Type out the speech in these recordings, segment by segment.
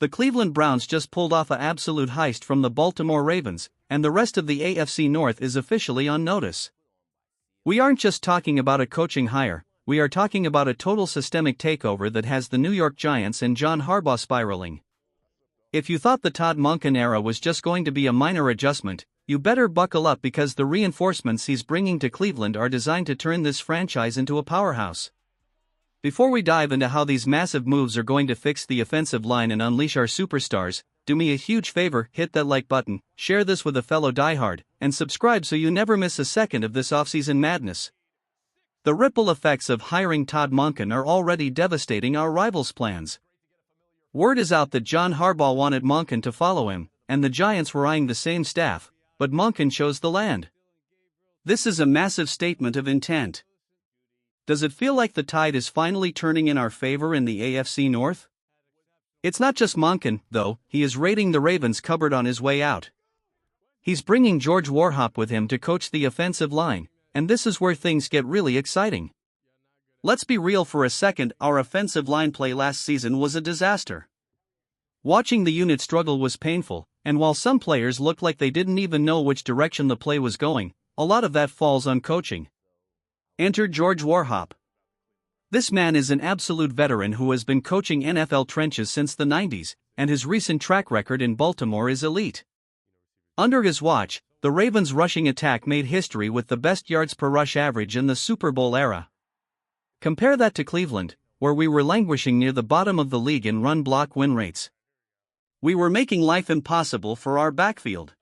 The Cleveland Browns just pulled off an absolute heist from the Baltimore Ravens, and the rest of the AFC North is officially on notice. We aren't just talking about a coaching hire, we are talking about a total systemic takeover that has the New York Giants and John Harbaugh spiraling. If you thought the Todd Monken era was just going to be a minor adjustment, you better buckle up because the reinforcements he's bringing to Cleveland are designed to turn this franchise into a powerhouse. Before we dive into how these massive moves are going to fix the offensive line and unleash our superstars, do me a huge favor, hit that like button, share this with a fellow diehard, and subscribe so you never miss a second of this offseason madness. The ripple effects of hiring Todd Monken are already devastating our rivals' plans. Word is out that John Harbaugh wanted Monken to follow him, and the Giants were eyeing the same staff, but Monken chose the land. This is a massive statement of intent. Does it feel like the tide is finally turning in our favor in the AFC North? It's not just Monken, though, he is raiding the Ravens' cupboard on his way out. He's bringing George Warhop with him to coach the offensive line, and this is where things get really exciting. Let's be real for a second, our offensive line play last season was a disaster. Watching the unit struggle was painful, and while some players looked like they didn't even know which direction the play was going, a lot of that falls on coaching. Enter George Warhop. This man is an absolute veteran who has been coaching NFL trenches since the 90s, and his recent track record in Baltimore is elite. Under his watch, the Ravens' rushing attack made history with the best yards per rush average in the Super Bowl era. Compare that to Cleveland, where we were languishing near the bottom of the league in run block win rates. We were making life impossible for our backfield.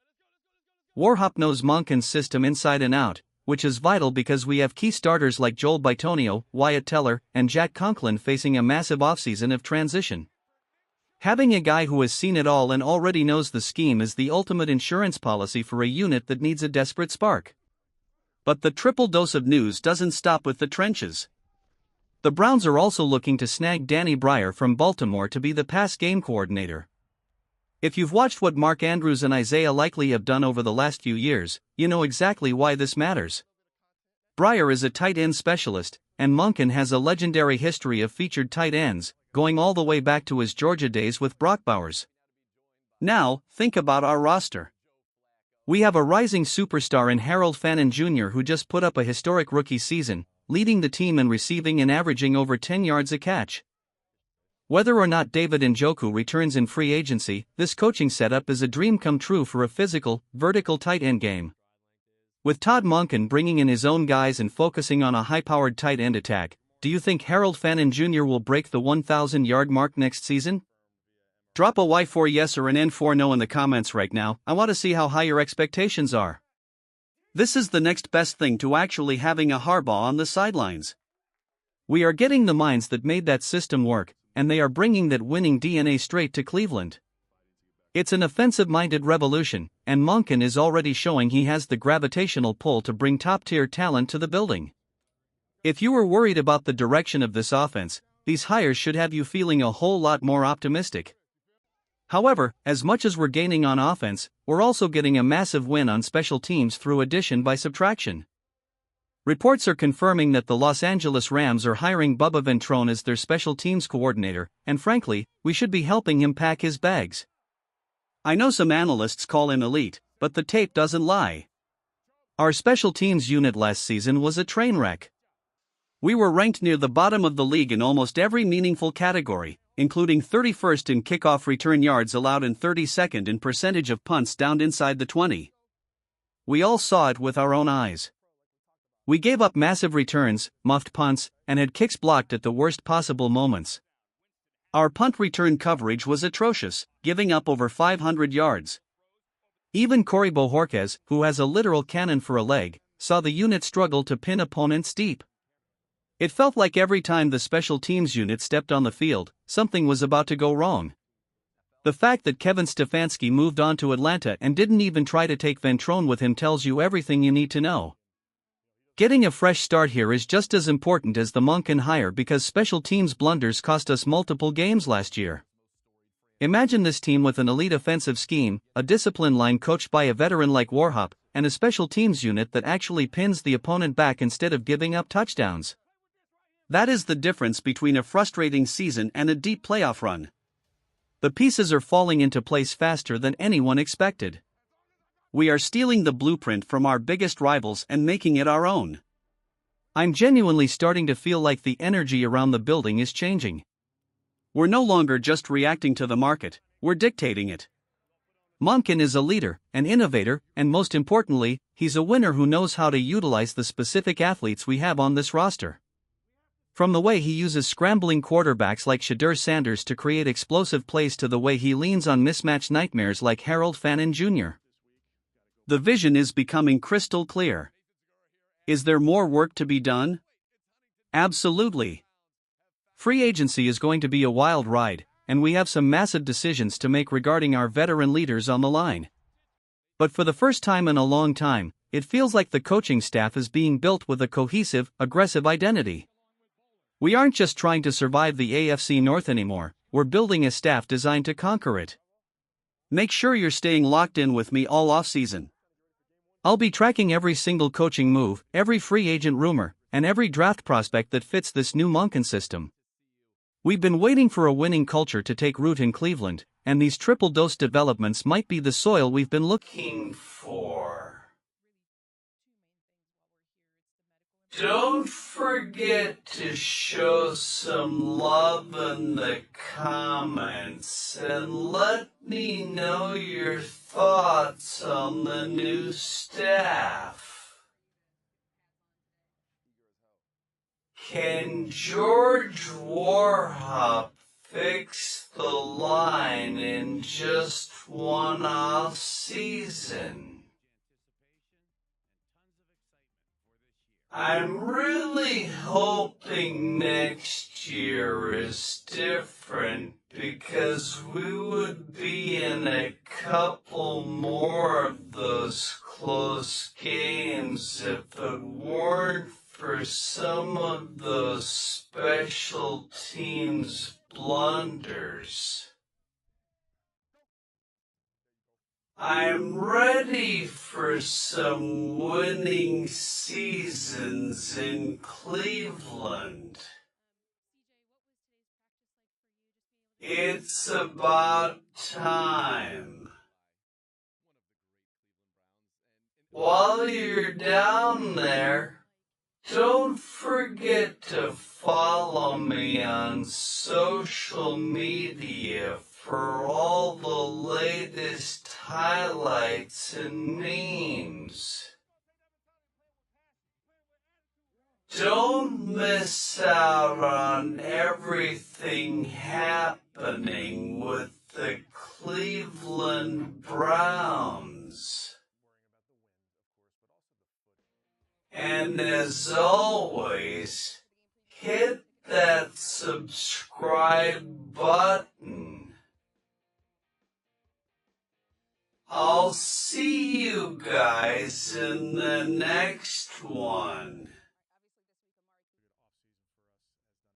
Warhop knows Monken's system inside and out, which is vital because we have key starters like Joel Bitonio, Wyatt Teller, and Jack Conklin facing a massive offseason of transition. Having a guy who has seen it all and already knows the scheme is the ultimate insurance policy for a unit that needs a desperate spark. But the triple dose of news doesn't stop with the trenches. The Browns are also looking to snag Danny Breyer from Baltimore to be the pass game coordinator. If you've watched what Mark Andrews and Isaiah Likely have done over the last few years, you know exactly why this matters. Breyer is a tight end specialist, and Monken has a legendary history of featured tight ends, going all the way back to his Georgia days with Brock Bowers. Now, think about our roster. We have a rising superstar in Harold Fannin Jr. who just put up a historic rookie season, leading the team in receiving and averaging over 10 yards a catch. Whether or not David Njoku returns in free agency, this coaching setup is a dream come true for a physical, vertical tight end game. With Todd Monken bringing in his own guys and focusing on a high-powered tight end attack, do you think Harold Fannin Jr. will break the 1,000-yard mark next season? Drop a Y for yes or an N for no in the comments right now. I want to see how high your expectations are. This is the next best thing to actually having a Harbaugh on the sidelines. We are getting the minds that made that system work, and they are bringing that winning DNA straight to Cleveland. It's an offensive-minded revolution, and Monken is already showing he has the gravitational pull to bring top-tier talent to the building. If you were worried about the direction of this offense, these hires should have you feeling a whole lot more optimistic. However, as much as we're gaining on offense, we're also getting a massive win on special teams through addition by subtraction. Reports are confirming that the Los Angeles Rams are hiring Bubba Ventrone as their special teams coordinator, and frankly, we should be helping him pack his bags. I know some analysts call him elite, but the tape doesn't lie. Our special teams unit last season was a train wreck. We were ranked near the bottom of the league in almost every meaningful category, including 31st in kickoff return yards allowed and 32nd in percentage of punts downed inside the 20. We all saw it with our own eyes. We gave up massive returns, muffed punts, and had kicks blocked at the worst possible moments. Our punt return coverage was atrocious, giving up over 500 yards. Even Corey Bojorquez, who has a literal cannon for a leg, saw the unit struggle to pin opponents deep. It felt like every time the special teams unit stepped on the field, something was about to go wrong. The fact that Kevin Stefanski moved on to Atlanta and didn't even try to take Ventrone with him tells you everything you need to know. Getting a fresh start here is just as important as the Monken hire because special teams blunders cost us multiple games last year. Imagine this team with an elite offensive scheme, a disciplined line coached by a veteran like Warhop, and a special teams unit that actually pins the opponent back instead of giving up touchdowns. That is the difference between a frustrating season and a deep playoff run. The pieces are falling into place faster than anyone expected. We are stealing the blueprint from our biggest rivals and making it our own. I'm genuinely starting to feel like the energy around the building is changing. We're no longer just reacting to the market, we're dictating it. Momkin is a leader, an innovator, and most importantly, he's a winner who knows how to utilize the specific athletes we have on this roster. From the way he uses scrambling quarterbacks like Shadur Sanders to create explosive plays to the way he leans on mismatch nightmares like Harold Fannin Jr. The vision is becoming crystal clear. Is there more work to be done? Absolutely. Free agency is going to be a wild ride, and we have some massive decisions to make regarding our veteran leaders on the line. But for the first time in a long time, it feels like the coaching staff is being built with a cohesive, aggressive identity. We aren't just trying to survive the AFC North anymore, we're building a staff designed to conquer it. Make sure you're staying locked in with me all offseason. I'll be tracking every single coaching move, every free agent rumor, and every draft prospect that fits this new Monken system. We've been waiting for a winning culture to take root in Cleveland, and these triple-dose developments might be the soil we've been looking for. Don't forget to show some love in the comments and let me know your thoughts on the new staff. Can George Warhop fix the line in just one off season? I'm really hoping next year is different because we would be in a couple more of those close games if it weren't for some of those special teams blunders. I'm ready for some winning seasons in Cleveland. It's about time. While you're down there, don't forget to follow me on social media for all the latest highlights and memes. Don't miss out on everything happening with the Cleveland Browns. And as always, hit that subscribe button. I'll see you guys in the next one.